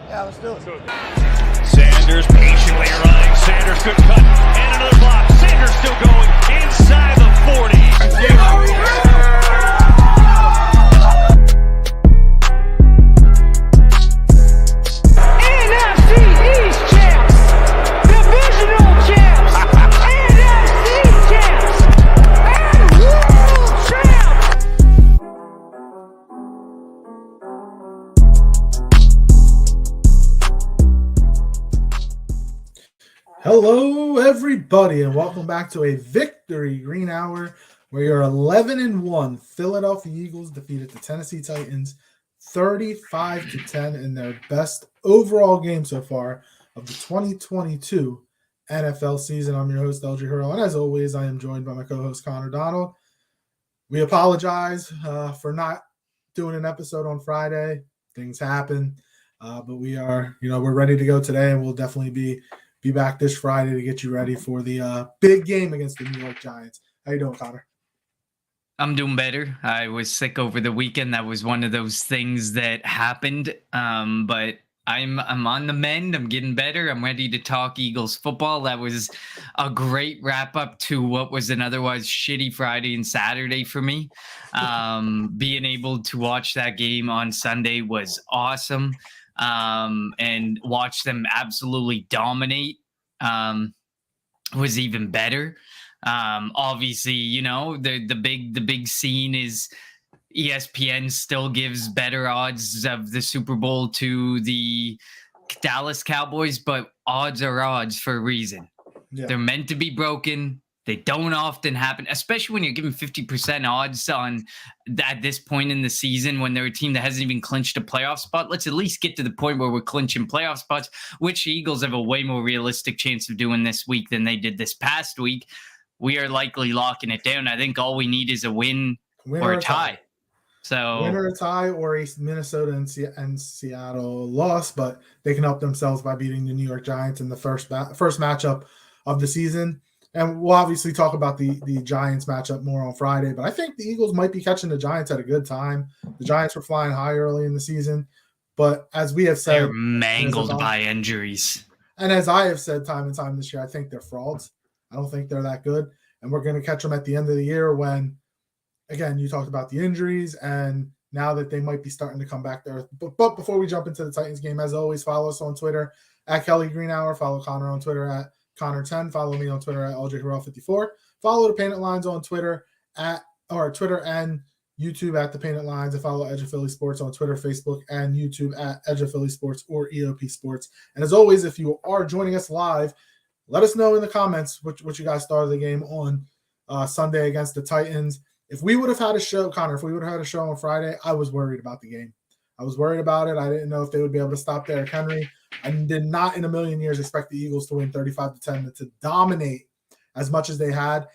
Yeah, let's do it. Sanders patiently running. Sanders good cut. And another block. Sanders still going inside the 40. NFC East champs. Divisional champs. NFC champs. And world champs. Hello, everybody, and welcome back to a Victory Green Hour, where your 11-1 Philadelphia Eagles defeated the Tennessee Titans 35-10 in their best overall game so far of the 2022 NFL season. I'm your host, LG Hurl, and as always, I am joined by my co-host, Connor Donald. We apologize for not doing an episode on Friday. Things happen, but we are, we're ready to go today, and we'll definitely be back this Friday to get you ready for the big game against the New York Giants. How you doing, Connor? I'm doing better. I was sick over the weekend. That was one of those things that happened. But I'm on the mend. I'm getting better. I'm ready to talk Eagles football. That was a great wrap up to what was an otherwise shitty Friday and Saturday for me. Being able to watch that game on Sunday was awesome. And watch them absolutely dominate was even better. Obviously, the big scene is ESPN still gives better odds of the Super Bowl to the Dallas Cowboys, but odds are odds for a reason. Yeah. They're meant to be broken. They don't often happen, especially when you're given 50% odds on at this point in the season when they're a team that hasn't even clinched a playoff spot. Let's at least get to the point where we're clinching playoff spots, which the Eagles have a way more realistic chance of doing this week than they did this past week. We are likely locking it down. I think all we need is a win or a tie. So win or a tie or a Minnesota and Seattle loss, but they can help themselves by beating the New York Giants in the first matchup of the season. And we'll obviously talk about the Giants matchup more on Friday, but I think the Eagles might be catching the Giants at a good time. The Giants were flying high early in the season, but as we have said, they're mangled by injuries. And as I have said time and time this year, I think they're frauds. I don't think they're that good, and we're going to catch them at the end of the year when, again, you talked about the injuries, and now that they might be starting to come back there. But before we jump into the Titans game, as always, follow us on Twitter at Kelly Green Hour. Follow Connor on Twitter at Connor10. Follow me on Twitter at LJHarrell54. Follow the Painted Lines on Twitter and YouTube at the Painted Lines, and follow Edge of Philly Sports on Twitter, Facebook, and YouTube at Edge of Philly Sports or EOP Sports. And as always, if you are joining us live, let us know in the comments what you guys thought of the game on Sunday against the Titans. If we would have had a show, Connor, on Friday, I was worried about the game. I was worried about it. I didn't know if they would be able to stop Derrick Henry. I did not in a million years expect the Eagles to win 35-10, to dominate as much as they had.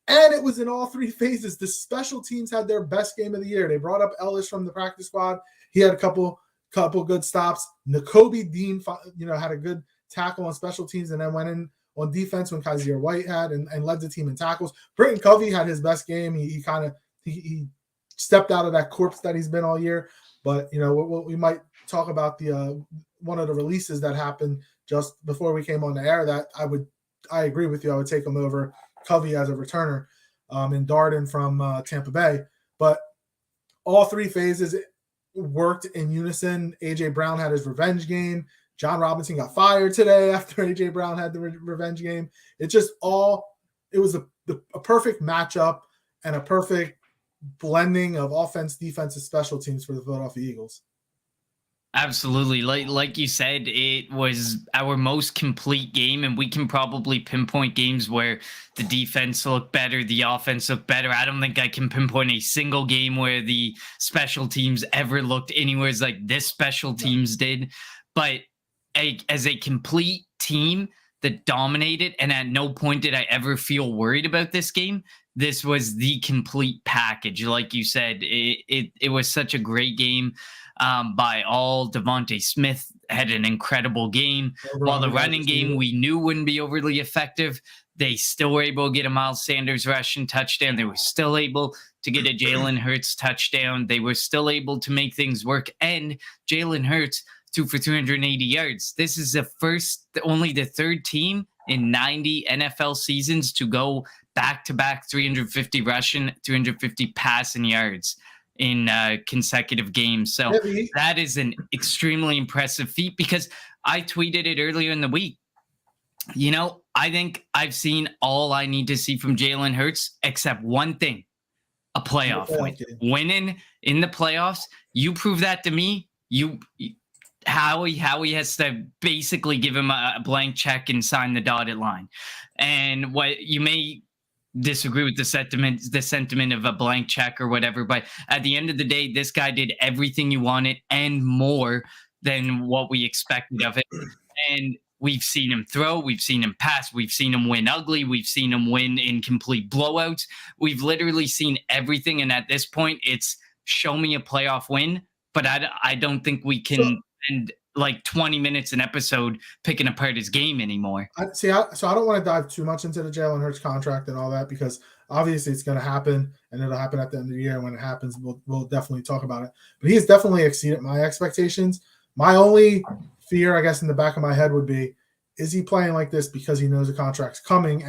And it was in all three phases. The special teams had their best game of the year. They brought up Ellis from the practice squad. He had a couple good stops. Nakobe Dean, had a good tackle on special teams and then went in on defense when Kaiser White had and led the team in tackles. Britton Covey had his best game. He stepped out of that corpse that he's been all year. But, we might talk about the one of the releases that happened just before we came on the air that I agree with you. I would take him over Covey as a returner in Darden from Tampa Bay. But all three phases worked in unison. A.J. Brown had his revenge game. John Robinson got fired today after A.J. Brown had the revenge game. It was a perfect matchup and a perfect blending of offense, defense, and special teams for the Philadelphia Eagles. Absolutely. Like you said, it was our most complete game, and we can probably pinpoint games where the defense looked better, the offense looked better. I don't think I can pinpoint a single game where the special teams ever looked anywhere like this special teams did. But as a complete team that dominated, and at no point did I ever feel worried about this game. This was the complete package. Like you said, it was such a great game by all. Devontae Smith had an incredible game. While the running game we knew wouldn't be overly effective, they still were able to get a Miles Sanders rushing touchdown. They were still able to get a Jalen Hurts touchdown. They were still able to make things work. And Jalen Hurts 2 for 380 yards. This is only the third team in 90 NFL seasons to go back-to-back 350 rushing, 350 passing yards in consecutive games. So that is an extremely impressive feat, because I tweeted it earlier in the week. I think I've seen all I need to see from Jalen Hurts, except one thing: a playoff win. Winning in the playoffs. You prove that to me. Howie has to basically give him a blank check and sign the dotted line. And what you may disagree with the sentiment of a blank check or whatever, but at the end of the day, this guy did everything you wanted and more than what we expected of it. And we've seen him throw, we've seen him pass, we've seen him win ugly, we've seen him win in complete blowouts. We've literally seen everything, and at this point, it's show me a playoff win. But I don't think we can spend like 20 minutes an episode picking apart his game anymore. So I don't want to dive too much into the Jalen Hurts contract and all that, because obviously it's going to happen, and it'll happen at the end of the year. And when it happens, we'll definitely talk about it. But he has definitely exceeded my expectations. My only fear, I guess, in the back of my head would be, is he playing like this because he knows the contract's coming?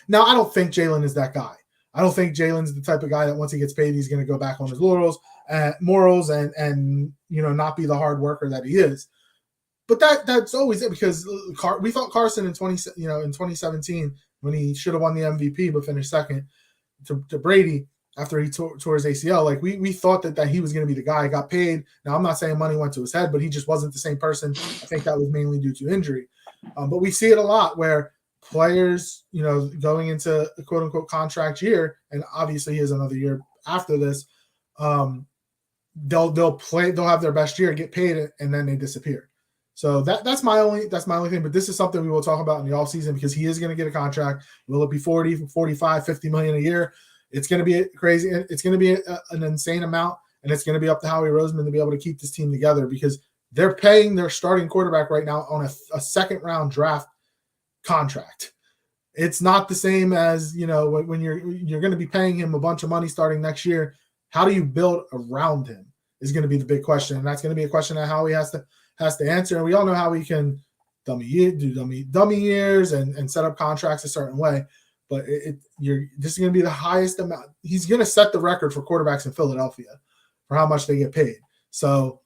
Now, I don't think Jalen is that guy. I don't think Jalen's the type of guy that once he gets paid, he's going to go back on his morals and not be the hard worker that he is. But that's always it, because we thought Carson in 2017, when he should have won the MVP but finished second to Brady after he tore his ACL, like we thought that he was going to be the guy. He got paid. Now, I'm not saying money went to his head, but he just wasn't the same person. I think that was mainly due to injury. But we see it a lot where players, going into a quote unquote contract year, and obviously he has another year after this, they'll have their best year, get paid, and then they disappear. So that's my only thing. But this is something we will talk about in the offseason, because he is going to get a contract. Will it be 40, 45, 50 million a year? It's going to be crazy. It's going to be an insane amount, and it's going to be up to Howie Roseman to be able to keep this team together, because they're paying their starting quarterback right now on a second round draft contract. It's not the same as, when you're going to be paying him a bunch of money starting next year. How do you build around him is going to be the big question. And that's going to be a question that Howie has to answer. And we all know how he can dummy years and set up contracts a certain way. But this is going to be the highest amount. He's going to set the record for quarterbacks in Philadelphia for how much they get paid. So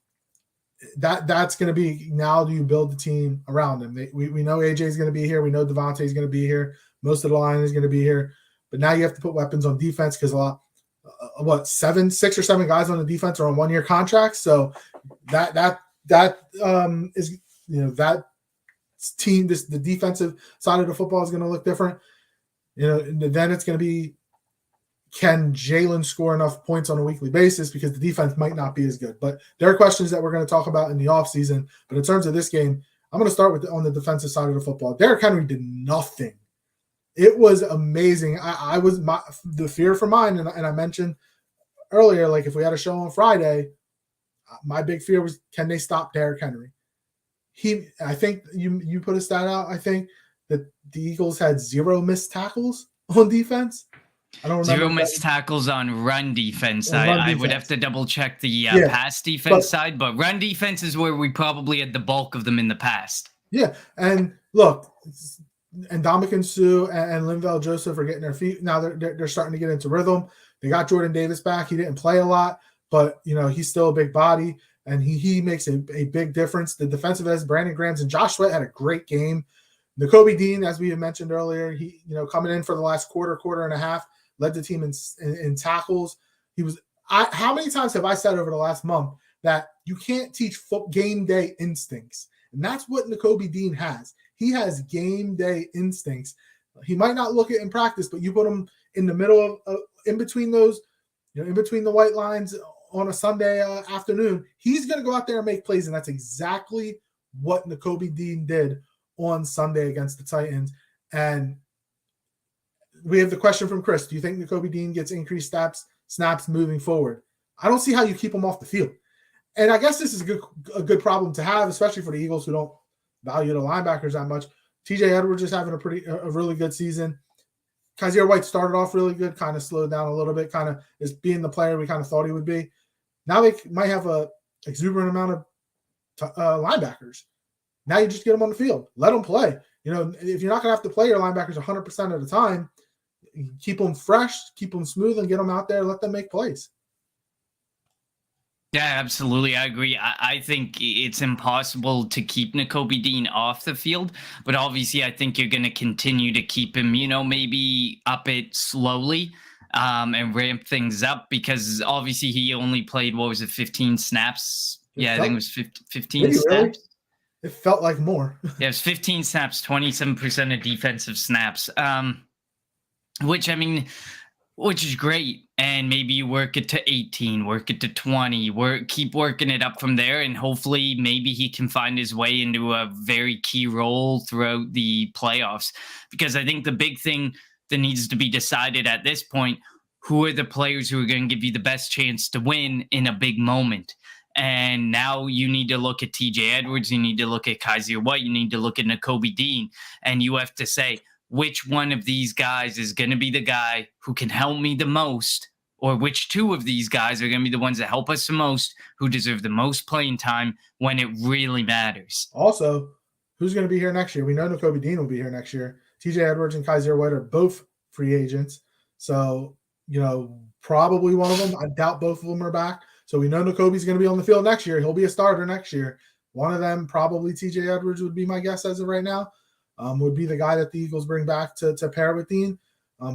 that's going to be, now do you build the team around him? We know AJ is going to be here. We know Devontae is going to be here. Most of the line is going to be here. But now you have to put weapons on defense, because six or seven guys on the defense are on 1-year contracts. So that is, that team, the defensive side of the football is going to look different. Then it's going to be, can Jalen score enough points on a weekly basis, because the defense might not be as good. But there are questions that we're going to talk about in the offseason. But in terms of this game, I'm going to start on the defensive side of the football. Derrick Henry did nothing. It was amazing. The fear for mine, and I mentioned earlier, like if we had a show on Friday, my big fear was, can they stop Derrick Henry? I think you put a stat out. I think that the Eagles had 0 missed tackles on defense. I don't remember. 0 missed tackles on run defense. I would have to double check the pass defense side, but run defense is where we probably had the bulk of them in the past. Yeah, and look, and Ndamukong Suh and Linval Joseph are getting their feet. Now they're starting to get into rhythm. They got Jordan Davis back. He didn't play a lot, but he's still a big body, and he makes a big difference. The defensive ends, Brandon Grahams and Josh Sweat had a great game. Nakobe Dean, as we had mentioned earlier, he coming in for the last quarter and a half, led the team in tackles. How many times have I said over the last month that you can't teach game day instincts? And that's what Nakobe Dean has. He has game day instincts. He might not look it in practice, but you put him in the middle of in between those, in between the white lines on a Sunday afternoon, he's going to go out there and make plays. And that's exactly what Nakobe Dean did on Sunday against the Titans. And we have the question from Chris. Do you think Nakobe Dean gets increased snaps moving forward? I don't see how you keep him off the field. And I guess this is a good problem to have, especially for the Eagles, who don't value the linebackers that much. TJ Edwards is having a really good season. Kaiser White started off really good, kind of slowed down a little bit, kind of is being the player we kind of thought he would be. Now they might have a exuberant amount of linebackers. Now you just get them on the field. Let them play. You know, if you're not going to have to play your linebackers 100% of the time, keep them fresh, keep them smooth, and get them out there. Let them make plays. Yeah, absolutely. I agree. I think it's impossible to keep Nakobe Dean off the field, but obviously I think you're going to continue to keep him, you know, maybe up it slowly and ramp things up, because obviously he only played, what was it, 15 snaps? I think it was 15 snaps. Really? It felt like more. Yeah, it was 15 snaps, 27% of defensive snaps, which is great. And maybe you work it to 18, work it to 20, keep working it up from there. And hopefully maybe he can find his way into a very key role throughout the playoffs. Because I think the big thing that needs to be decided at this point, who are the players who are going to give you the best chance to win in a big moment? And now you need to look at TJ Edwards, you need to look at Kaiser White, you need to look at Nakobe Dean, and you have to say, which one of these guys is going to be the guy who can help me the most, or which two of these guys are going to be the ones that help us the most, who deserve the most playing time when it really matters. Also, who's going to be here next year? We know Nakobe Dean will be here next year. TJ Edwards and Kaiser White are both free agents. So, you know, probably one of them. I doubt both of them are back. So we know Nakobe's going to be on the field next year. He'll be a starter next year. One of them, probably TJ Edwards, would be my guess as of right now. Would be the guy that the Eagles bring back to pair with Dean.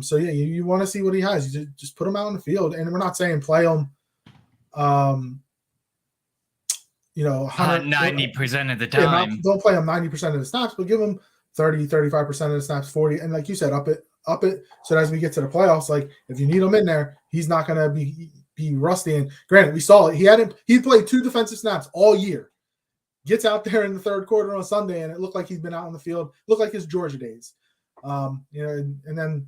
So, yeah, you want to see what he has. You just put him out on the field. And we're not saying play him, 90% of the time. Yeah, don't play him 90% of the snaps, but give him 30, 35% of the snaps, 40. And like you said, up it. So as we get to the playoffs, like if you need him in there, he's not going to be rusty. And granted, we saw it. He played 2 defensive snaps all year. Gets out there in the third quarter on Sunday, and it looked like he's been out on the field. Looked like his Georgia days. And then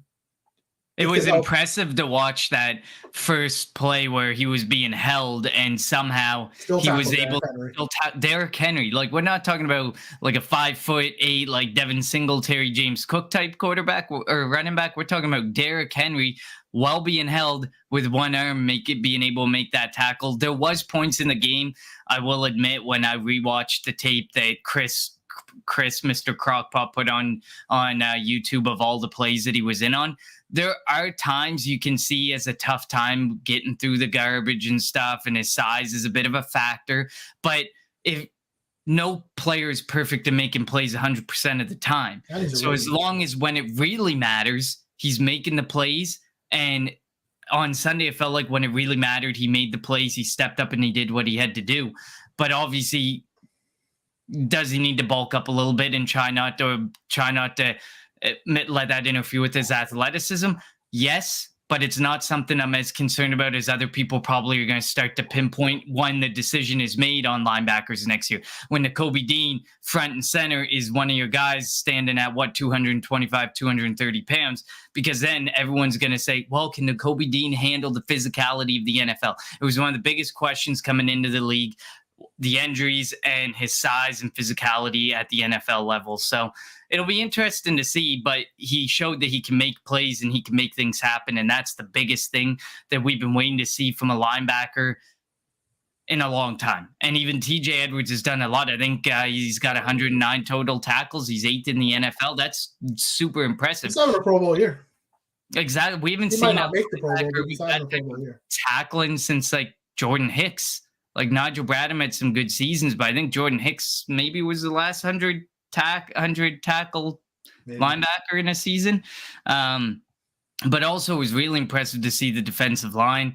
it was impressive to watch that first play where he was being held, and somehow he was able to Derrick Henry. Like, we're not talking about like a 5'8" like Devin Singletary, James Cook type quarterback or running back. We're talking about Derrick Henry while being held with one arm, being able to make that tackle. There was points in the game, I will admit, when I rewatched the tape that Chris, Mr. Crockpot, put on YouTube of all the plays that he was in on. There are times you can see he has a tough time getting through the garbage and stuff, and his size is a bit of a factor. But if no player is perfect at making plays 100% of the time. So as long as when it really matters, he's making the plays. And on Sunday, it felt like when it really mattered, he made the plays, he stepped up and he did what he had to do. But obviously, does he need to bulk up a little bit and try not to let that interfere with his athleticism? Yes, but it's not something I'm as concerned about as other people probably are going to start to pinpoint when the decision is made on linebackers next year. When Nakobe Dean, front and center, is one of your guys standing at 225, 230 pounds, because then everyone's going to say, well, can Nakobe Dean handle the physicality of the NFL? It was one of the biggest questions coming into the league, the injuries and his size and physicality at the NFL level. So it'll be interesting to see, but he showed that he can make plays and he can make things happen. And that's the biggest thing that we've been waiting to see from a linebacker in a long time. And even TJ Edwards has done a lot. I think he's got 109 total tackles. He's 8th in the NFL. That's super impressive. He's having a Pro Bowl year. Exactly. We haven't seen tackling since like Jordan Hicks. Like Nigel Bradham had some good seasons, but I think Jordan Hicks maybe was the last 100 tackle linebacker in a season. But also it was really impressive to see the defensive line.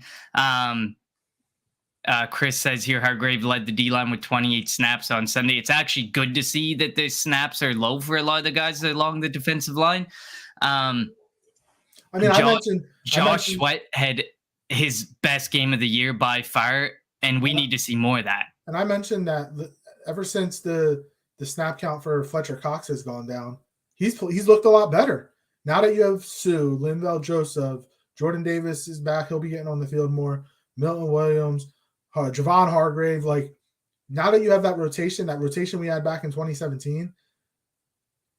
Chris says here, Hargrave led the D-line with 28 snaps on Sunday. It's actually good to see that the snaps are low for a lot of the guys along the defensive line. Josh Sweat had his best game of the year by far, and we need to see more of that. And I mentioned that ever since the snap count for Fletcher Cox has gone down, he's looked a lot better. Now that you have Sue, Linval Joseph, Jordan Davis is back. He'll be getting on the field more. Milton Williams, Javon Hargrave. Like, now that you have that rotation we had back in 2017,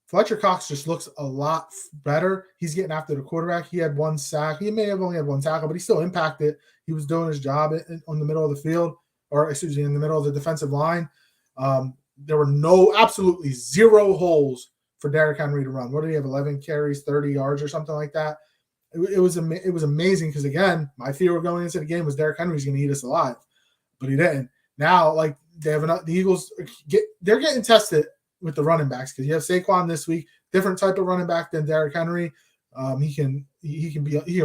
Fletcher Cox just looks a lot better. He's getting after the quarterback. He had 1 sack. He may have only had 1 tackle, but he still impacted. He was doing his job on the middle of the field, in the middle of the defensive line. There were absolutely zero holes for Derrick Henry to run. What did he have? 11 carries, 30 yards or something like that. It was amazing because, again, my fear going into the game was Derrick Henry's going to eat us alive, but he didn't. Now, like, the Eagles they're getting tested with the running backs because you have Saquon this week, different type of running back than Derrick Henry. He can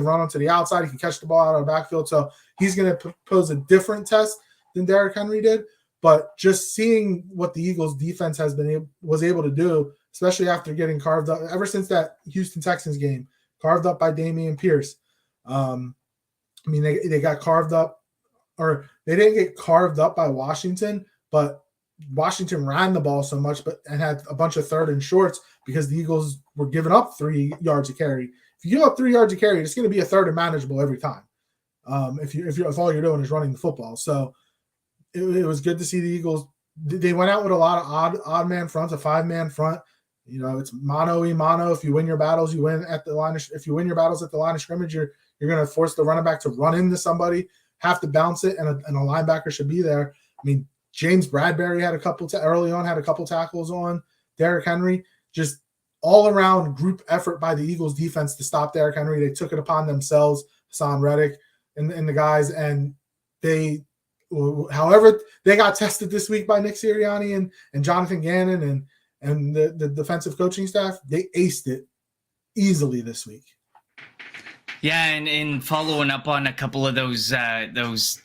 run onto the outside. He can catch the ball out of the backfield. So he's going to pose a different test than Derrick Henry did. But just seeing what the Eagles defense was able to do, especially after getting carved up ever since that Houston Texans game, carved up by Dameon Pierce. They got carved up, or they didn't get carved up by Washington, but Washington ran the ball so much and had a bunch of third and shorts because the Eagles were giving up 3 yards a carry. If you give up 3 yards a carry, it's going to be a third and manageable every time. If all you're doing is running the football. So it was good to see the Eagles. They went out with a lot of odd man fronts, a 5-man front. It's mano. If you win your battles, you win at the line. If you win your battles at the line of scrimmage, you're going to force the running back to run into somebody, have to bounce it, and a linebacker should be there. James Bradbury had a couple tackles on Derrick Henry. Just all around group effort by the Eagles defense to stop Derrick Henry. They took it upon themselves, Hassan Reddick and the guys, and however they got tested this week by Nick Sirianni and Jonathan Gannon and the defensive coaching staff, they aced it easily this week. Yeah, and following up on a couple of those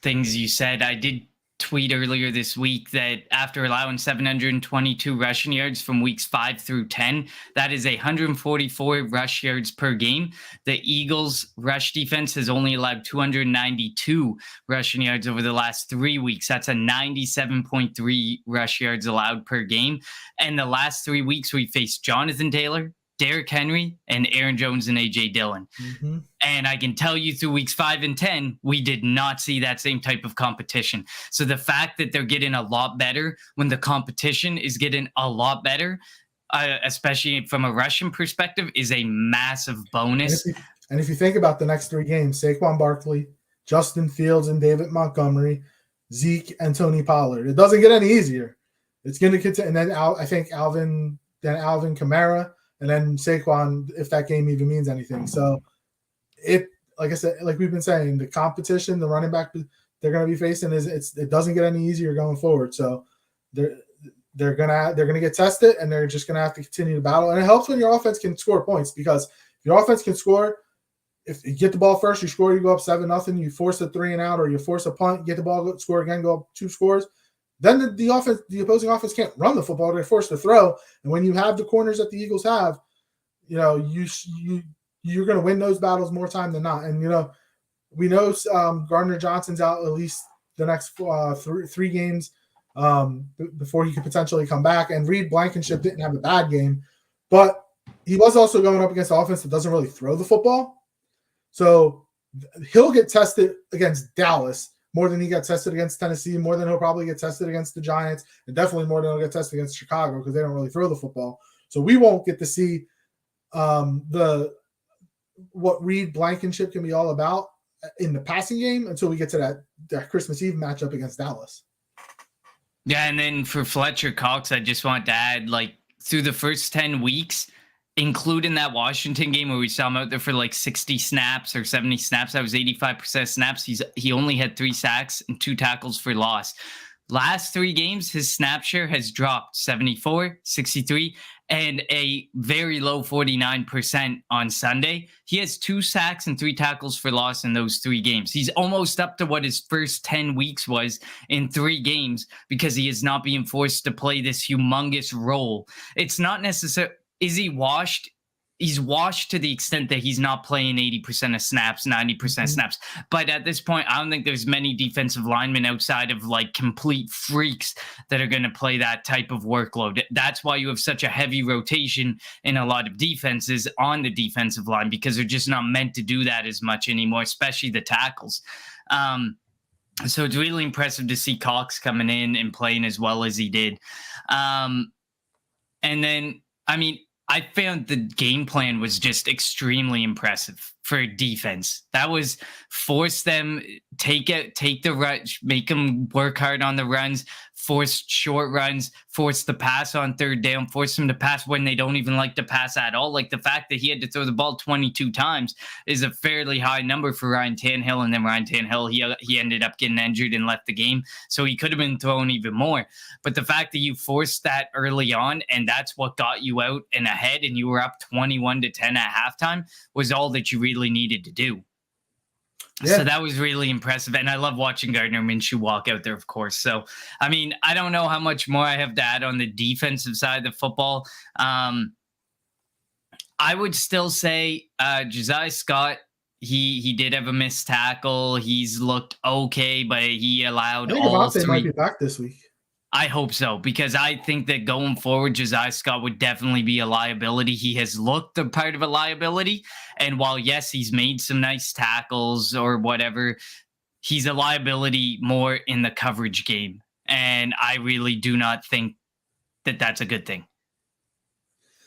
things you said, I did tweet earlier this week that after allowing 722 rushing yards from weeks 5 through 10, that is 144 rush yards per game. The Eagles' rush defense has only allowed 292 rushing yards over the last 3 weeks. That's a 97.3 rush yards allowed per game. And the last 3 weeks, we faced Jonathan Taylor, Derrick Henry, and Aaron Jones and A.J. Dillon. Mm-hmm. And I can tell you through weeks 5 and 10, we did not see that same type of competition. So the fact that they're getting a lot better when the competition is getting a lot better, especially from a rushing perspective, is a massive bonus. And if you think about the next 3 games, Saquon Barkley, Justin Fields, and David Montgomery, Zeke, and Tony Pollard, it doesn't get any easier. It's going to continue. And then I think Alvin Kamara, and then Saquon, if that game even means anything. So like I said, like we've been saying, the competition, the running back they're going to be facing it doesn't get any easier going forward. So they're gonna get tested, and they're just gonna have to continue to battle. And it helps when your offense can score points, because if your offense can score, if you get the ball first, you score, you go up 7-0, you force a 3 and out, or you force a punt, get the ball, score again, go up 2 scores. Then the opposing offense can't run the football; they're forced to throw. And when you have the corners that the Eagles have, you're going to win those battles more time than not. And we know Gardner Johnson's out at least the next 3 games before he could potentially come back. And Reed Blankenship didn't have a bad game, but he was also going up against an offense that doesn't really throw the football. So he'll get tested against Dallas more than he got tested against Tennessee, more than he'll probably get tested against the Giants, and definitely more than he'll get tested against Chicago, because they don't really throw the football. So we won't get to see what Reed Blankenship can be all about in the passing game until we get to that Christmas Eve matchup against Dallas. Yeah, and then for Fletcher Cox, I just want to add, through the first 10 weeks, including that Washington game where we saw him out there for 60 snaps or 70 snaps, that was 85% snaps. He only had 3 sacks and 2 tackles for loss. Last 3 games, his snap share has dropped 74, 63, and a very low 49% on Sunday. He has 2 sacks and 3 tackles for loss in those 3 games. He's almost up to what his first 10 weeks was in 3 games, because he is not being forced to play this humongous role. It's not necessary. Is he washed? He's washed to the extent that he's not playing 80% of snaps, 90% of snaps. But at this point, I don't think there's many defensive linemen outside of complete freaks that are going to play that type of workload. That's why you have such a heavy rotation in a lot of defenses on the defensive line, because they're just not meant to do that as much anymore, especially the tackles. So it's really impressive to see Cox coming in and playing as well as he did. And then, I found the game plan was just extremely impressive for defense. That was force them, take the rush, make them work hard on the runs, forced short runs, forced the pass on third down, forced them to pass when they don't even like to pass at all. Like the fact that he had to throw the ball 22 times is a fairly high number for Ryan Tannehill. And then Ryan Tannehill, he ended up getting injured and left the game. So he could have been thrown even more. But the fact that you forced that early on and that's what got you out and ahead and you were up 21-10 at halftime was all that you really needed to do. Yeah. So that was really impressive. And I love watching Gardner Minshew walk out there, of course. So, I mean, I don't know how much more I have to add on the defensive side of the football. I would still say Josiah Scott, he did have a missed tackle. He's looked okay, but he allowed all three. Might be back this week. I hope so, because I think that going forward, Josiah Scott would definitely be a liability. He has looked a part of a liability. And while, yes, he's made some nice tackles or whatever, he's a liability more in the coverage game. And I really do not think that that's a good thing.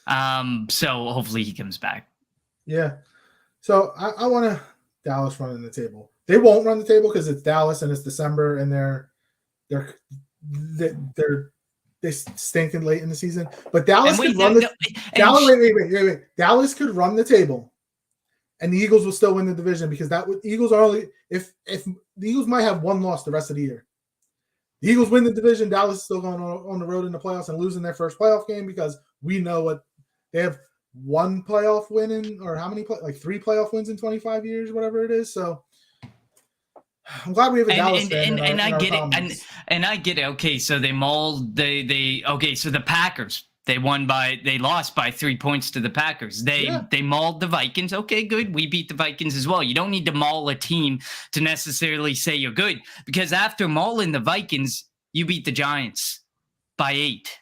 So hopefully he comes back. Yeah. So I want Dallas running the table. They won't run the table because it's Dallas and it's December and they're stinking late in the season, but Dallas could run the wait. Dallas could run the table, and the Eagles will still win the division because Eagles are only if the Eagles might have one loss the rest of the year. The Eagles win the division. Dallas is still going on the road in the playoffs and losing their first playoff game because we know what they have one playoff win in or how many like 3 playoff wins in 25 years, whatever it is. So. I'm glad we have a Dallas fan and I get it. And I get it. Okay, so they mauled so the Packers. They lost by 3 points to the Packers. They mauled the Vikings. Okay, good. We beat the Vikings as well. You don't need to maul a team to necessarily say you're good, because after mauling the Vikings, you beat the Giants by 8.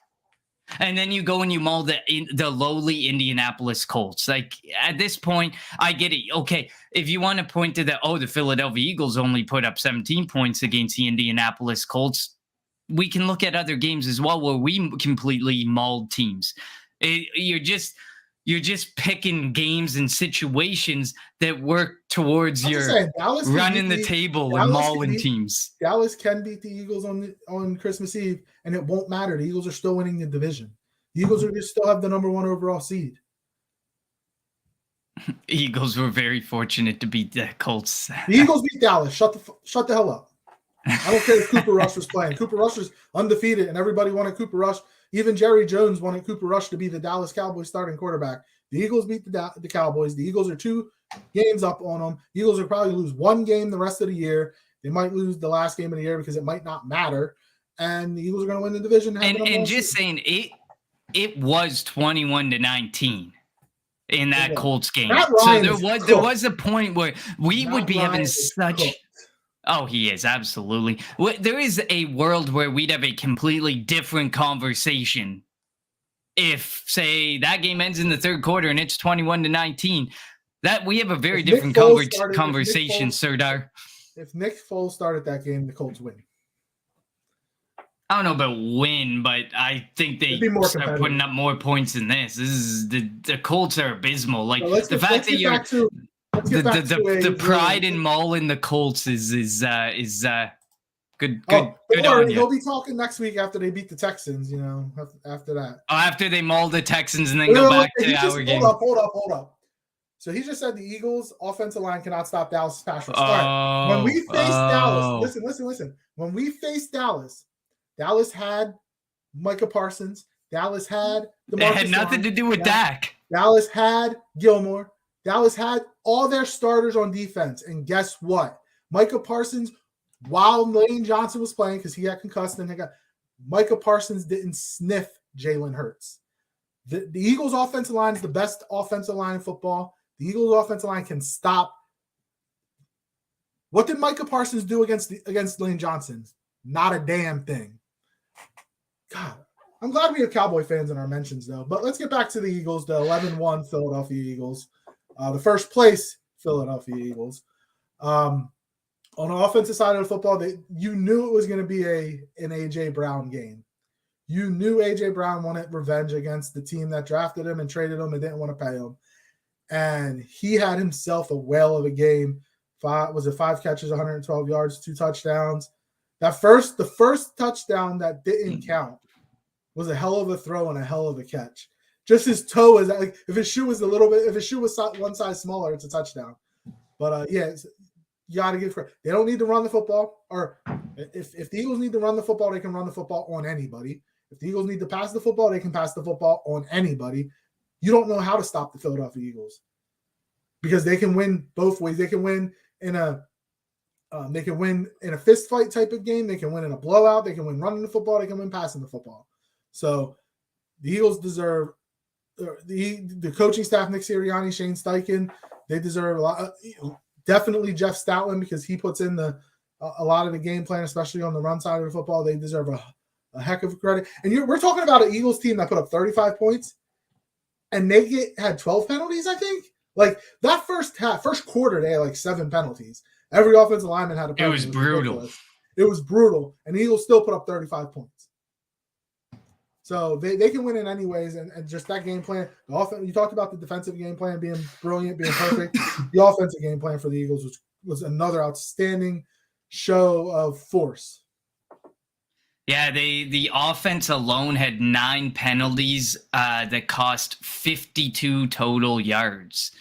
And then you go and you maul the lowly Indianapolis Colts. Like, at this point, I get it. Okay, if you want to point to the Philadelphia Eagles only put up 17 points against the Indianapolis Colts, we can look at other games as well where we completely mauled teams. You're just picking games and situations that work towards running the table and mauling teams. Dallas can beat the Eagles on Christmas Eve, and it won't matter. The Eagles are still winning the division. The Eagles still have the number 1 overall seed. Eagles were very fortunate to beat the Colts. The Eagles beat Dallas. Shut the hell up. I don't care if Cooper Rush was playing. Cooper Rush was undefeated, and everybody wanted Cooper Rush. Even Jerry Jones wanted Cooper Rush to be the Dallas Cowboys starting quarterback. The Eagles beat the Cowboys. The Eagles are 2 games up on them. The Eagles will probably lose 1 game the rest of the year. They might lose the last game of the year because it might not matter. And the Eagles are going to win the division. And just saying, it was 21-19 in that Colts game. So there was a point where we would be having such. Oh, he is, absolutely. There is a world where we'd have a completely different conversation if, say, that game ends in the third quarter and it's 21-19. That we have a very different conversation, Serdar. If Nick Foles started that game, the Colts win. I don't know about win, but I think they start putting up more points than this. This is the Colts are abysmal. Like the fact that you're the pride and mauling the Colts is good. Good on you. He'll be talking next week after they beat the Texans. After that. Oh, after they maul the Texans and then go back to our game. Hold up. So he just said the Eagles' offensive line cannot stop Dallas' pass rush. When we faced Dallas, listen. When we faced Dallas, Dallas had Micah Parsons. Dallas had it had nothing to do with Dak. Dallas had Gilmore. Dallas had all their starters on defense. And guess what? Micah Parsons, while Lane Johnson was playing, because he got concussed, and Micah Parsons didn't sniff Jalen Hurts. The Eagles' offensive line is the best offensive line in football. The Eagles' offensive line can stop. What did Micah Parsons do against Lane Johnson? Not a damn thing. God, I'm glad we have Cowboy fans in our mentions, though. But let's get back to the Eagles, the 11-1 Philadelphia Eagles, the first place Philadelphia Eagles. On the offensive side of the football, you knew it was going to be an A.J. Brown game. You knew A.J. Brown wanted revenge against the team that drafted him and traded him and didn't want to pay him. And he had himself a whale of a game. 5 catches, 112 yards, 2 touchdowns. The first touchdown that didn't count was a hell of a throw and a hell of a catch. Just his toe is like, if his shoe was one size smaller, it's a touchdown. But you got to give credit. They don't need to run the football, or if the Eagles need to run the football, they can run the football on anybody. If the Eagles need to pass the football, they can pass the football on anybody. You don't know how to stop the Philadelphia Eagles because they can win both ways. They can win in a fist fight type of game. They can win in a blowout. They can win running the football. They can win passing the football. So the Eagles deserve the coaching staff, Nick Sirianni, Shane Steichen. They deserve a lot. Definitely Jeff Stoutland, because he puts in a lot of the game plan, especially on the run side of the football. They deserve a heck of credit. And we're talking about an Eagles team that put up 35 points, and they had 12 penalties, I think. Like that first quarter, they had like 7 penalties. Every offensive lineman had a penalty. It was brutal. It was brutal, and the Eagles still put up 35 points. So they can win in any ways, and just that game plan. The offense, you talked about the defensive game plan being brilliant, being perfect. The offensive game plan for the Eagles was another outstanding show of force. Yeah, the offense alone had 9 penalties that cost 52 total yards.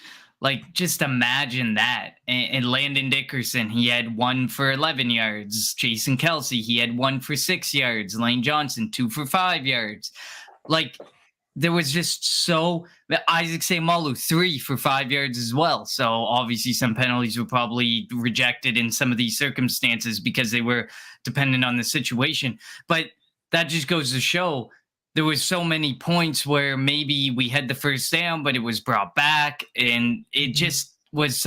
Like, just imagine that. And Landon Dickerson, he had 1 for 11 yards. Jason Kelsey, he had 1 for 6 yards. Lane Johnson, 2 for 5 yards. Like, there was just so... Isaac Seumalo, 3 for 5 yards as well. So, obviously, some penalties were probably rejected in some of these circumstances because they were dependent on the situation. But that just goes to show... There was so many points where maybe we had the first down, but it was brought back, and it just was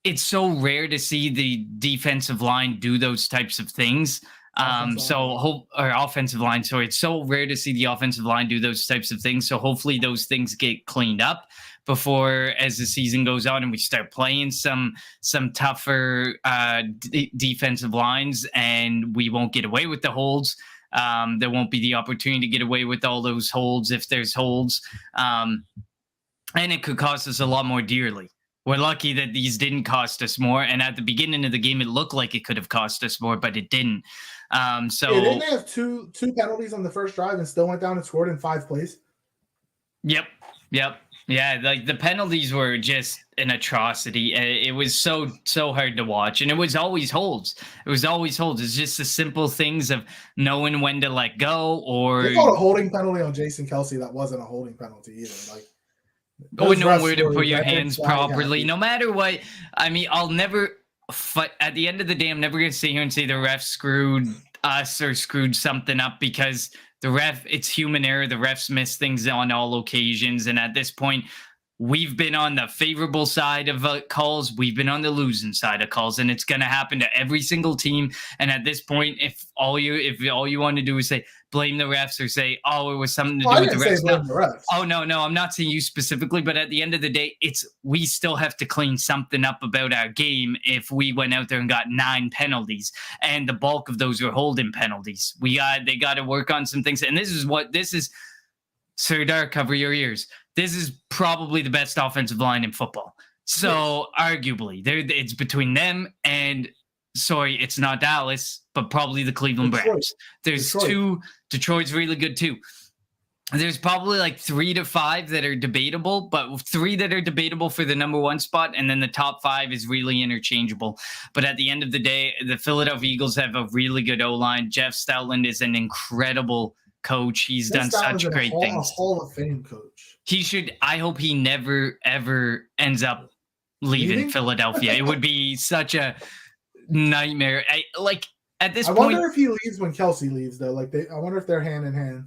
it's so rare to see the defensive line do those types of things. Offensive line, sorry. It's so rare to see the offensive line do those types of things. So hopefully those things get cleaned up before, as the season goes on and we start playing some tougher defensive lines, and we won't get away with the holds. There won't be the opportunity to get away with all those holds if there's holds. And it could cost us a lot more dearly. We're lucky that these didn't cost us more. And at the beginning of the game, it looked like it could have cost us more, but it didn't. Didn't they have two penalties on the first drive and still went down and scored in 5 plays? Yep. Yeah, like the penalties were just an atrocity. It was so hard to watch, and it was always holds. It's just the simple things of knowing when to let go, or they called a holding penalty on Jason Kelsey that wasn't a holding penalty either. Like, or know where to put your hands properly. No matter what, I mean, I'll never. At the end of the day, I'm never going to sit here and say the ref screwed us or screwed something up, because it's human error. The refs miss things on all occasions. And at this point, we've been on the favorable side of calls. We've been on the losing side of calls, and it's going to happen to every single team. And at this point, if all you want to do is say, blame the refs, or say, oh, it was something to do with the refs. Oh, no, I'm not saying you specifically, but at the end of the day, we still have to clean something up about our game if we went out there and got 9 penalties, and the bulk of those were holding penalties. They got to work on some things. And this is Serdar, cover your ears. This is probably the best offensive line in football. So arguably, it's between them and, sorry, it's not Dallas, but probably the Cleveland Browns. There's two. Detroit's really good too. There's probably like 3 to 5 that are debatable, but 3 that are debatable for the number 1 spot, and then the top 5 is really interchangeable. But at the end of the day, the Philadelphia Eagles have a really good O-line. Jeff Stoutland is an incredible coach. He's done such great things. A Hall of Fame coach. He should. I hope he never, ever ends up leaving Philadelphia. It would be such a nightmare. At this point, I wonder if he leaves when Kelsey leaves, though. I wonder if they're hand in hand.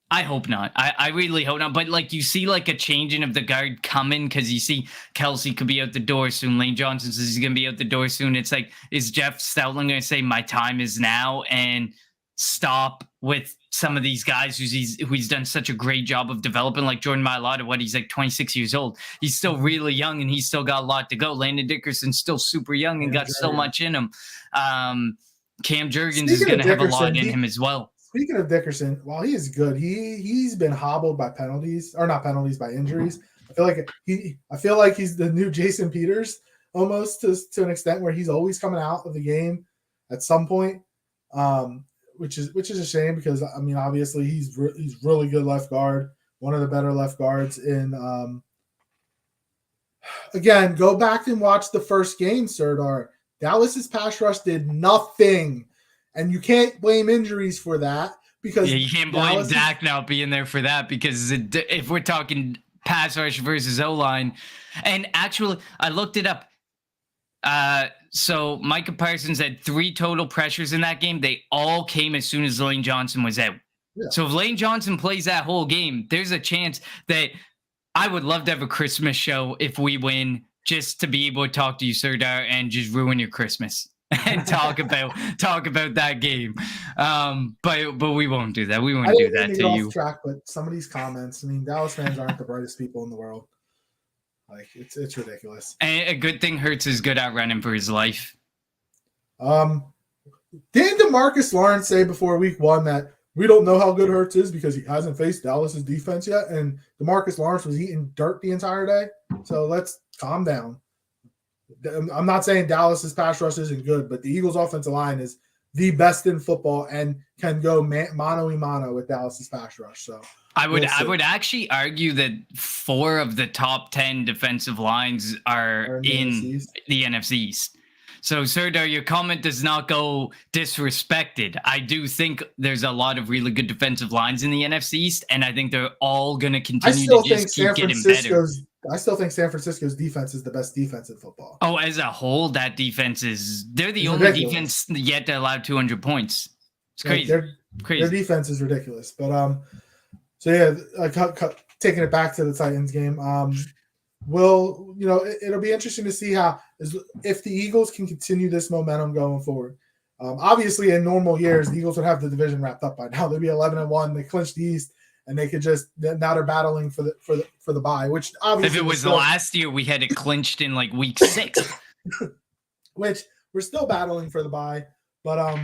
I hope not. I really hope not. But you see a changing of the guard coming, because you see Kelsey could be out the door soon. Lane Johnson says he's going to be out the door soon. It's like, is Jeff Stoutland going to say my time is now and stop with some of these guys who he's done such a great job of developing, like Jordan Mailata? He's like 26 years old. He's still really young, and he's still got a lot to go. Landon Dickerson's still super young and got so much in him. Cam Jurgens is going to have a lot in him as well. Speaking of Dickerson, while he is good, he's been hobbled by by injuries. I feel like he's the new Jason Peters almost to an extent, where he's always coming out of the game at some point, which is a shame because I mean obviously he's really good left guard, one of the better left guards in. Again, go back and watch the first game, Serdar. Dallas's pass rush did nothing, and you can't blame injuries for that because you can't blame Dak not being there for that because if we're talking pass rush versus O-line, and actually I looked it up. So Micah Parsons had 3 total pressures in that game. They all came as soon as Lane Johnson was out. Yeah. So if Lane Johnson plays that whole game, there's a chance that I would love to have a Christmas show if we win, just to be able to talk to you, Serdar, and just ruin your Christmas and talk about that game. But we won't do that. We won't do that to you. Track, but some of these comments, I mean, Dallas fans aren't the brightest people in the world. Like it's ridiculous. And a good thing Hurts is good at running for his life. Didn't DeMarcus Lawrence say before week 1 that we don't know how good Hurts is because he hasn't faced Dallas's defense yet? And DeMarcus Lawrence was eating dirt the entire day. So let's calm down. I'm not saying Dallas's pass rush isn't good, but the Eagles' offensive line is the best in football and can go mano-a-mano with Dallas's pass rush. So I would actually argue that 4 of the top 10 defensive lines are in the NFC East. So, Serdar, your comment does not go disrespected. I do think there's a lot of really good defensive lines in the NFC East, and I think they're all going to continue to just keep getting better. I still think San Francisco's defense is the best defense in football. Oh, as a whole, that defense they're the only defense yet to allow 200 points. It's crazy. Crazy. Their defense is ridiculous. But, so yeah, taking it back to the Titans game, it'll be interesting to see if the Eagles can continue this momentum going forward. Obviously, in normal years, the Eagles would have the division wrapped up by now. They'd be 11-1. They clinched the East, and they could now they're battling for the bye. Which obviously, if it was last year, we had it clinched in like week 6. Which we're still battling for the bye, but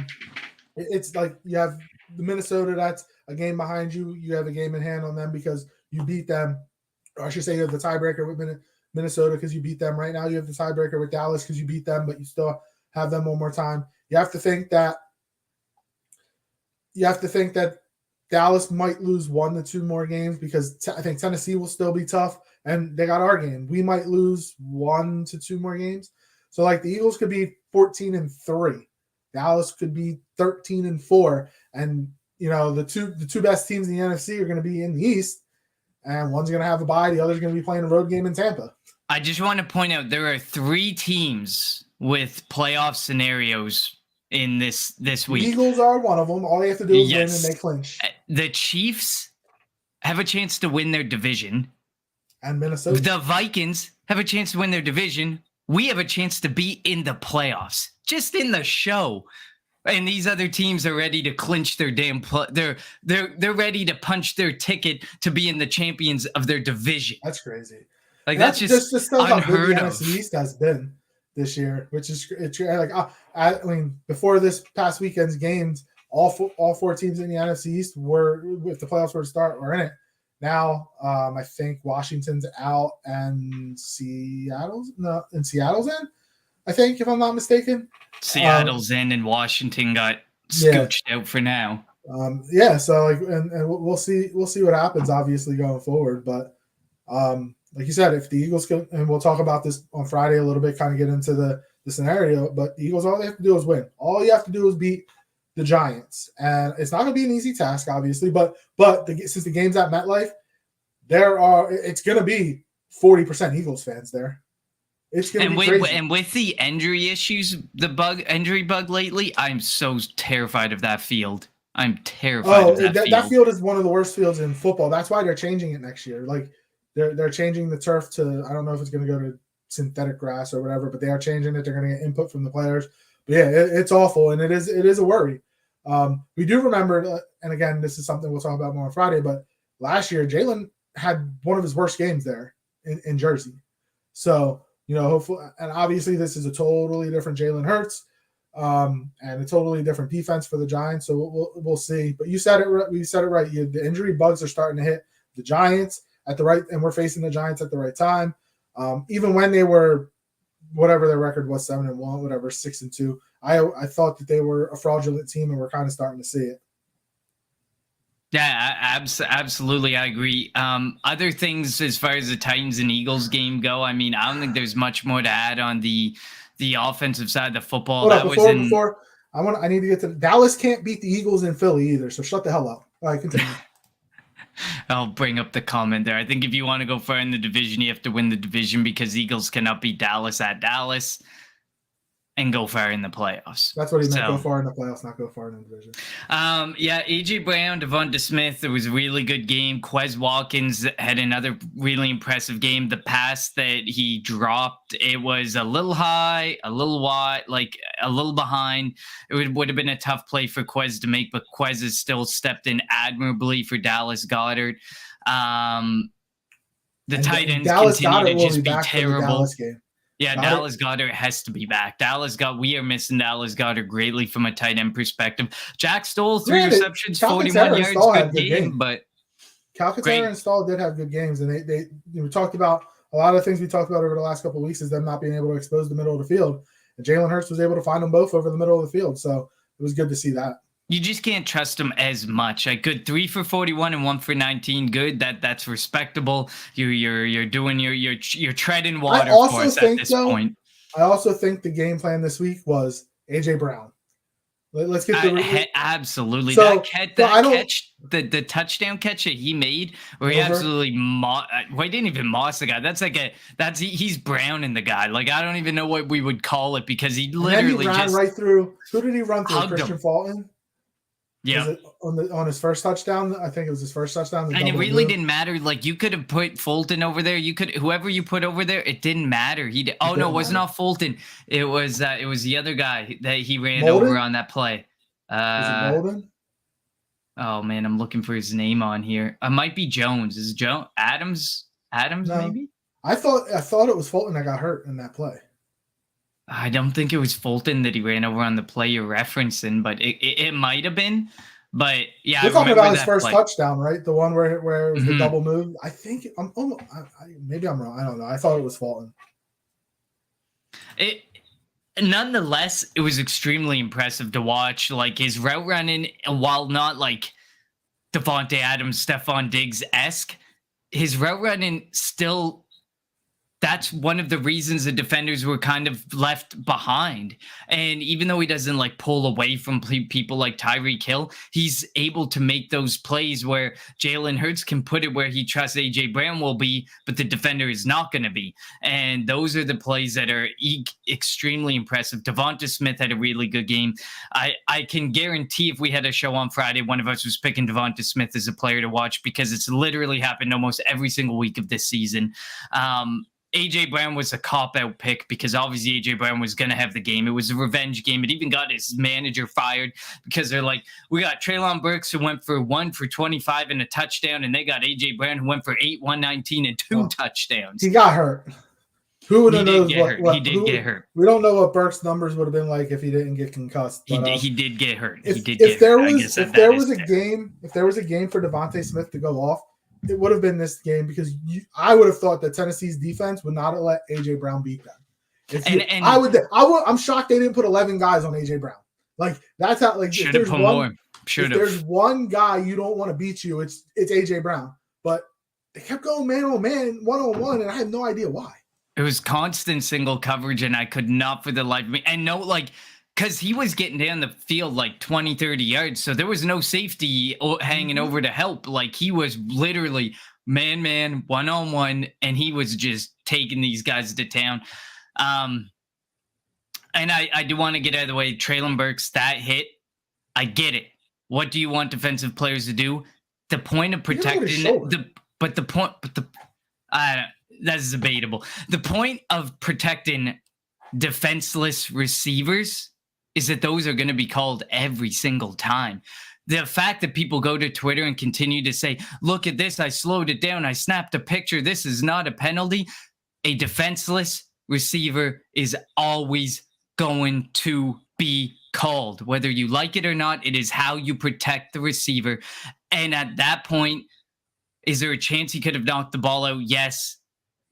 it's like you have the Minnesota that's a game behind you. You have a game in hand on them because you beat them. Or I should say you have the tiebreaker with Minnesota because you beat them. Right now you have the tiebreaker with Dallas because you beat them, but you still have them one more time. You have to think that Dallas might lose 1 to 2 more games because I think Tennessee will still be tough, and they got our game. We might lose 1 to 2 more games. So like the Eagles could be 14-3. Dallas could be 13-4. And the two best teams in the NFC are going to be in the East. And one's going to have a bye. The other's going to be playing a road game in Tampa. I just want to point out there are 3 teams with playoff scenarios in this week. The Eagles are one of them. All they have to do is win and they clinch. The Chiefs have a chance to win their division. And Minnesota. The Vikings have a chance to win their division. We have a chance to be in the playoffs. Just in the show. And these other teams are ready to clinch their damn they're ready to punch their ticket to be in the champions of their division. That's crazy. Like that's just unheard of. The NFC East has been this year, which is like I mean before this past weekend's games, all 4 teams in the NFC East were, if the playoffs were to start, were in it. Now I think Washington's out and Seattle's in. I think, if I'm not mistaken. Seattle's in and Washington got scooched out for now. So and we'll see what happens obviously going forward. But like you said, if the Eagles can, and we'll talk about this on Friday a little bit, kind of get into the scenario, but the Eagles, all they have to do is win. All you have to do is beat the Giants. And it's not going to be an easy task, obviously, but since the game's at MetLife, it's going to be 40% Eagles fans there. It's going to be crazy. And with the injury issues, the injury bug lately, I'm so terrified of that field. I'm terrified of that field. That field is one of the worst fields in football. That's why they're changing it next year. Like they're changing the turf to, I don't know if it's going to go to synthetic grass or whatever, but they are changing it. They're going to get input from the players. But yeah, it's awful, and it is a worry. We do remember, and again, this is something we'll talk about more on Friday, but last year Jalen had one of his worst games there in Jersey. So, hopefully, and obviously this is a totally different Jalen Hurts, and a totally different defense for the Giants. So we'll see. But you said it right. We said it right. The injury bugs are starting to hit the Giants and we're facing the Giants at the right time. Even when they were whatever their record was, 7-1, whatever, 6-2. I thought that they were a fraudulent team, and we're kind of starting to see it. Yeah, absolutely. I agree. Other things as far as the Titans and Eagles game go, I mean, I don't think there's much more to add on the offensive side of the football. Before I need to get to Dallas can't beat the Eagles in Philly either, so shut the hell up. All right, continue. I'll bring up the comment there. I think if you want to go far in the division, you have to win the division because Eagles cannot beat Dallas at Dallas and go far in the playoffs. That's what he meant. Go far in the playoffs, not go far in the division. Yeah, AJ Brown, Devonta Smith. It was a really good game. Quez Watkins had another really impressive game. The pass that he dropped, it was a little high, a little wide, like a little behind. It would have been a tough play for Quez to make, but Quez has still stepped in admirably for Dallas Goedert. The tight ends continue to just be terrible. Yeah, Dallas Goedert has to be back. We are missing Dallas Goedert greatly from a tight end perspective. Jack Stoll, 3 receptions, 41 yards, good game. But Calcaterra and Stoll did have good games, and we talked about a lot of things we talked about over the last couple of weeks is them not being able to expose the middle of the field. And Jalen Hurts was able to find them both over the middle of the field, so it was good to see that. You just can't trust him as much. Like good 3 for 41 and 1 for 19. Good. That's respectable. You're doing you're treading water for us at this point. I also think the game plan this week was AJ Brown. Let's get the absolutely so, the touchdown catch that he made where he absolutely he didn't even moss the guy. He's browning the guy. Like I don't even know what we would call it because he literally ran right through. Who did he run through? Christian Fulton. Yeah, on his first touchdown. I think it was his first touchdown. And it really didn't matter. Like you could have put Fulton over there. Whoever you put over there, it didn't matter. It was not Fulton. It was the other guy that he ran over on that play. Was it Golden? Oh man, I'm looking for his name on here. It might be Jones. Is it Jones? Adams no. Maybe? I thought it was Fulton that got hurt in that play. I don't think it was Fulton that he ran over on the play you're referencing, but it might have been. But yeah, we're talking about his first touchdown, right? The one where it was the double move. I think maybe I'm wrong. I don't know. I thought it was Fulton. Nonetheless, it was extremely impressive to watch. Like his route running, while not like Devontae Adams, Stephon Diggs-esque, his route running still. That's one of the reasons the defenders were kind of left behind. And even though he doesn't like pull away from people like Tyreek Hill, he's able to make those plays where Jalen Hurts can put it where he trusts AJ Brown will be, but the defender is not going to be. And those are the plays that are extremely impressive. Devonta Smith had a really good game. I can guarantee if we had a show on Friday, one of us was picking Devonta Smith as a player to watch because it's literally happened almost every single week of this season. AJ Brown was a cop-out pick because obviously AJ Brown was going to have the game. It was a revenge game. It even got his manager fired because they're like, we got Treylon Burks who went for 1 for 25 and a touchdown, and they got AJ Brown who went for 8, 119 and 2 touchdowns. He got hurt. Who would have known he did get hurt. We don't know what Burks' numbers would have been like if he didn't get concussed. But, he did get hurt. If there was a game for Devontae Smith to go off, it would have been this game because I would have thought that Tennessee's defense would not have let AJ Brown beat them. I'm shocked they didn't put 11 guys on AJ Brown. Like that's how. Like should have put more. Should have. There's one guy you don't want to beat you. It's AJ Brown. But they kept going man on man, 1-on-1, and I have no idea why. It was constant single coverage, and I could not for the life of me. And no, like. Because he was getting down the field like 20, 30 yards. So there was no safety hanging over to help. Like he was literally man, 1-on-1. And he was just taking these guys to town. And I do want to get out of the way. Treylon Burks, that hit. I get it. What do you want defensive players to do? The point of protecting that's debatable. The point of protecting defenseless receivers is that those are going to be called every single time. The fact that people go to Twitter and continue to say, look at this, I slowed it down, I snapped a picture, this is not a penalty. A defenseless receiver is always going to be called. Whether you like it or not, it is how you protect the receiver. And at that point, is there a chance he could have knocked the ball out? Yes.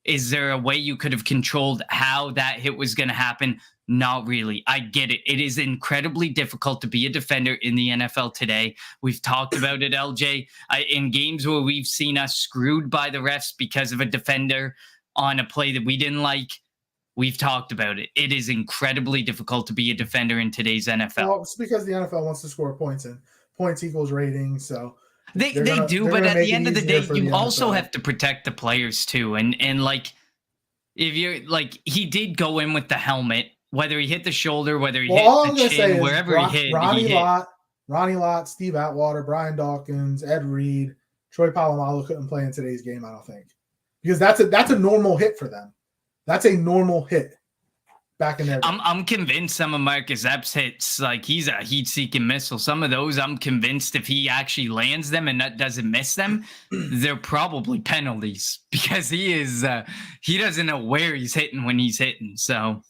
Is there a way you could have controlled how that hit was going to happen? Not really. I get it. It is incredibly difficult to be a defender in the NFL today. We've talked about it, LJ, in games where we've seen us screwed by the refs because of a defender on a play that we didn't like. We've talked about it. It is incredibly difficult to be a defender in today's NFL. Well, it's because the NFL wants to score points, and points equals ratings. So they do, but at the end of the day, you also have to protect the players too. And like, if you're like, he did go in with the helmet, whether he hit the shoulder, whether he hit the chin, wherever he hit. Ronnie Lott, Steve Atwater, Brian Dawkins, Ed Reed, Troy Polamalu couldn't play in today's game, I don't think, because that's a normal hit for them. That's a normal hit. Back in there, I'm convinced some of Marcus Epps hits, like he's a heat-seeking missile. Some of those, I'm convinced if he actually lands them and doesn't miss them, they're probably penalties because he doesn't know where he's hitting when he's hitting. So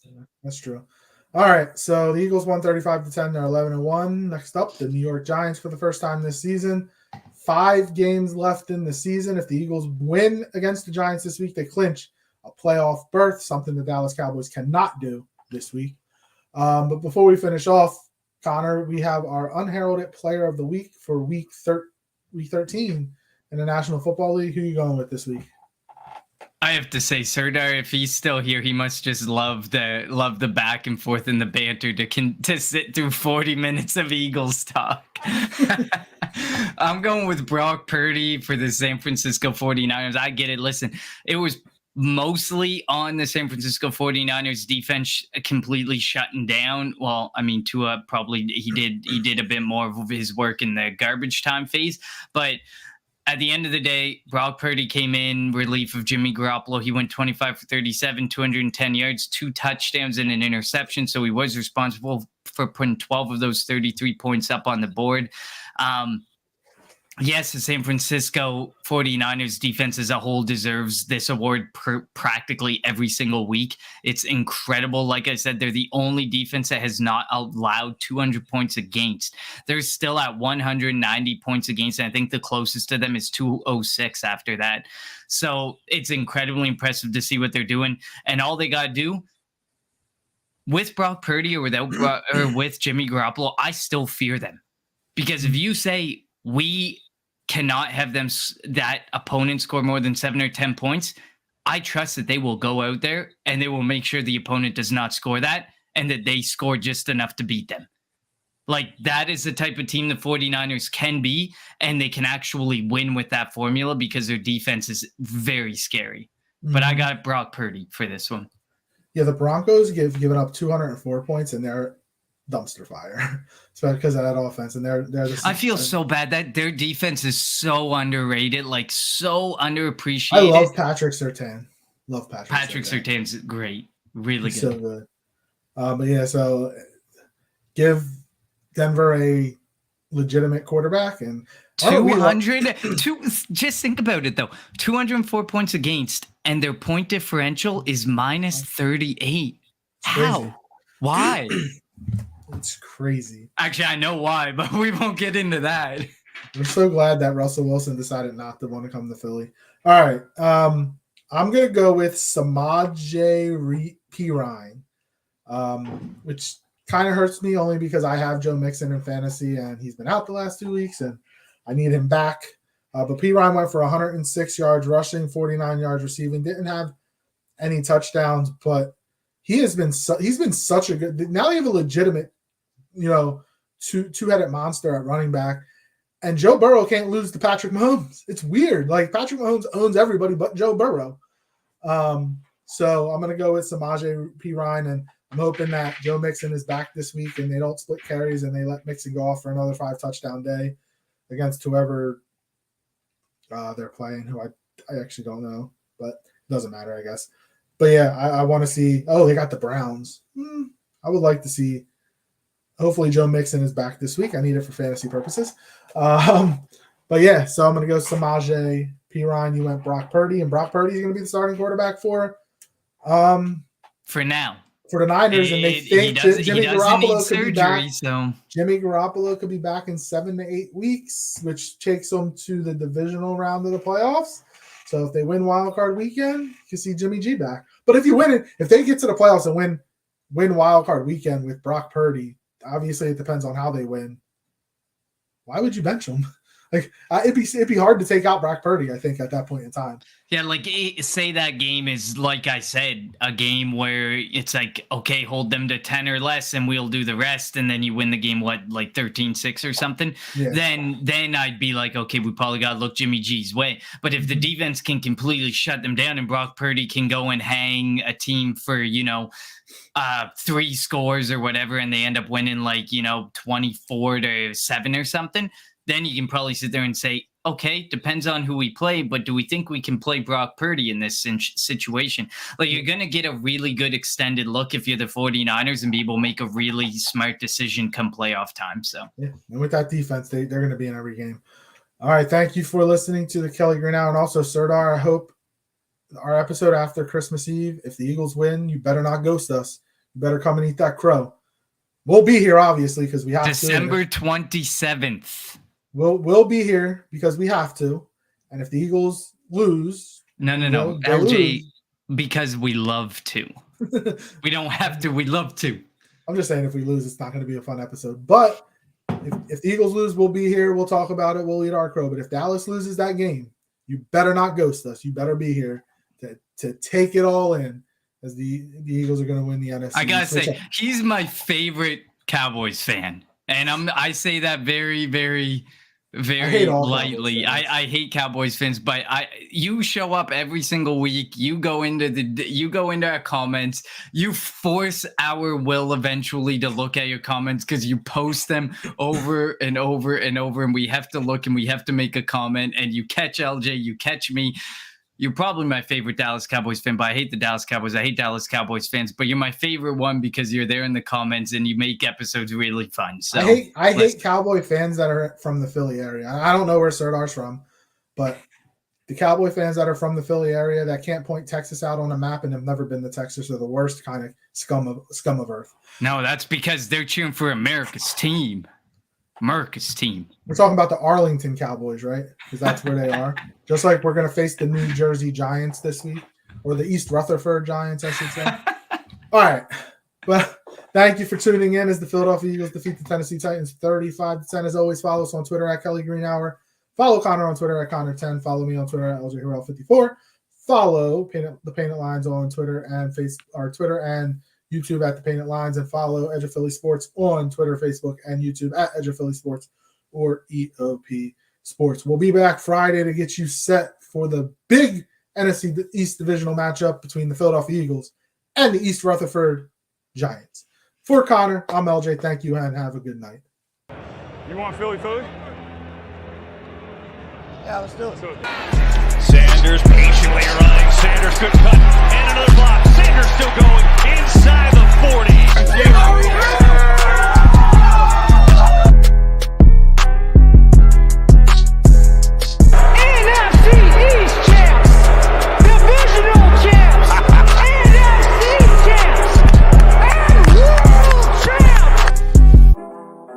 that's true. All right, so the Eagles won 35-10. They're 11-1. Next up, the New York Giants for the first time this season. 5 games left in the season. If the Eagles win against the Giants this week, they clinch a playoff berth, something the Dallas Cowboys cannot do this week. But before we finish off, Connor, we have our unheralded player of the week for week 13 in the National Football League. Who are you going with this week? I have to say, Serdar, if he's still here, he must just love the back and forth and the banter to sit through 40 minutes of Eagles talk. I'm going with Brock Purdy for the San Francisco 49ers. I get it. Listen, it was mostly on the San Francisco 49ers defense completely shutting down. Well, I mean, Tua probably he did a bit more of his work in the garbage time phase, but at the end of the day, Brock Purdy came in relief of Jimmy Garoppolo. He went 25 for 37, 210 yards, 2 touchdowns and an interception. So he was responsible for putting 12 of those 33 points up on the board. Yes, the San Francisco 49ers defense as a whole deserves this award practically every single week. It's incredible. Like I said, they're the only defense that has not allowed 200 points against. They're still at 190 points against, and I think the closest to them is 206 after that. So it's incredibly impressive to see what they're doing. And all they got to do with Brock Purdy or with Jimmy Garoppolo, I still fear them. Because if you say we cannot have that opponent score more than 7 or 10 points, I trust that they will go out there and they will make sure the opponent does not score that and that they score just enough to beat them. Like, that is the type of team the 49ers can be, and they can actually win with that formula because their defense is very scary. Mm-hmm. But I got Brock Purdy for this one. Yeah, the Broncos given up 204 points, and they're dumpster fire. So because of that offense, and they're I feel so bad that their defense is so underrated, like so underappreciated. I love Patrick Surtain. Patrick Surtain's great, really good. So good. But yeah, so give Denver a legitimate quarterback and 200. Just think about it though. 204 points against, and their point differential is minus 38. How? Why? It's crazy. Actually, I know why, but we won't get into that. I'm so glad that Russell Wilson decided not to want to come to Philly. All right. I'm going to go with Samaje Perine, which kind of hurts me only because I have Joe Mixon in fantasy, and he's been out the last 2 weeks, and I need him back. But Perine went for 106 yards rushing, 49 yards receiving. Didn't have any touchdowns, but he's been such a good – now you have a legitimate, two-headed monster at running back. And Joe Burrow can't lose to Patrick Mahomes. It's weird. Like, Patrick Mahomes owns everybody but Joe Burrow. So I'm going to go with Samaje Perine, and I'm hoping that Joe Mixon is back this week and they don't split carries and they let Mixon go off for another 5-touchdown day against whoever they're playing, who I actually don't know, but it doesn't matter, I guess. But yeah, I want to see. Oh, they got the Browns. I would like to see. Hopefully, Joe Mixon is back this week. I need it for fantasy purposes. But yeah, so I'm going to go Samaje Perine. You went Brock Purdy, and Brock Purdy is going to be the starting quarterback for now for the Niners, and they think Jimmy Garoppolo could be back. So Jimmy Garoppolo could be back in 7 to 8 weeks, which takes them to the divisional round of the playoffs. So if they win wild card weekend, you can see Jimmy G back. But if you win it, if they get to the playoffs and win wild card weekend with Brock Purdy, obviously it depends on how they win. Why would you bench him? Like it'd be hard to take out Brock Purdy, I think, at that point in time. Yeah, like say that game is, like I said, a game where it's like, okay, hold them to 10 or less and we'll do the rest, and then you win the game, like 13-6 or something. Yeah. Then I'd be like, okay, we probably got to look Jimmy G's way. But if the defense can completely shut them down and Brock Purdy can go and hang a team for 3 scores or whatever, and they end up winning 24-7 or something, then you can probably sit there and say, okay, depends on who we play, but do we think we can play Brock Purdy in this situation? Like, you're going to get a really good extended look if you're the 49ers and be able to make a really smart decision come playoff time. So, yeah, and with that defense, they're going to be in every game. All right, thank you for listening to the Kelly Green Hour. And also, Serdar, I hope our episode after Christmas Eve, if the Eagles win, you better not ghost us. You better come and eat that crow. We'll be here, obviously, because we have December to. 27th. We'll be here because we have to. And if the Eagles lose... No. LJ, because we love to. We don't have to. We love to. I'm just saying if we lose, it's not going to be a fun episode. But if the Eagles lose, we'll be here. We'll talk about it. We'll eat our crow. But if Dallas loses that game, you better not ghost us. You better be here to take it all in, as the Eagles are going to win the NFC. I got to say, he's my favorite Cowboys fan. And I say that very, very... very lightly. I hate Cowboys fans, but you show up every single week. You go into our comments. You force our will eventually to look at your comments because you post them over and over and over, and we have to look and we have to make a comment. And you catch LJ, you catch me. You're probably my favorite Dallas Cowboys fan, but I hate the Dallas Cowboys. I hate Dallas Cowboys fans, but you're my favorite one because you're there in the comments and you make episodes really fun. So I hate Cowboy fans that are from the Philly area. I don't know where Serdar's from, but the Cowboy fans that are from the Philly area that can't point Texas out on a map and have never been to Texas are the worst kind of scum of earth. No, that's because they're cheering for America's team. America's team. We're talking about the Arlington Cowboys, right? Because that's where they are. Just like we're going to face the New Jersey Giants this week, or the East Rutherford Giants, I should say. All right. But thank you for tuning in as the Philadelphia Eagles defeat the Tennessee Titans 35-10. As always, follow us on Twitter at Kelly Green Hour. Follow Connor on Twitter at Connor10. Follow me on Twitter at LJHurrell54. Follow the Painted Lines on Twitter and Twitter and YouTube at the Painted Lines, and follow Edge of Philly Sports on Twitter, Facebook, and YouTube at Edge of Philly Sports or EOP Sports. We'll be back Friday to get you set for the big NFC East divisional matchup between the Philadelphia Eagles and the East Rutherford Giants. For Connor, I'm LJ. Thank you and have a good night. You want Philly? Yeah, let's do it. Sanders patiently running. Sanders good cut and another block. Sanders still going.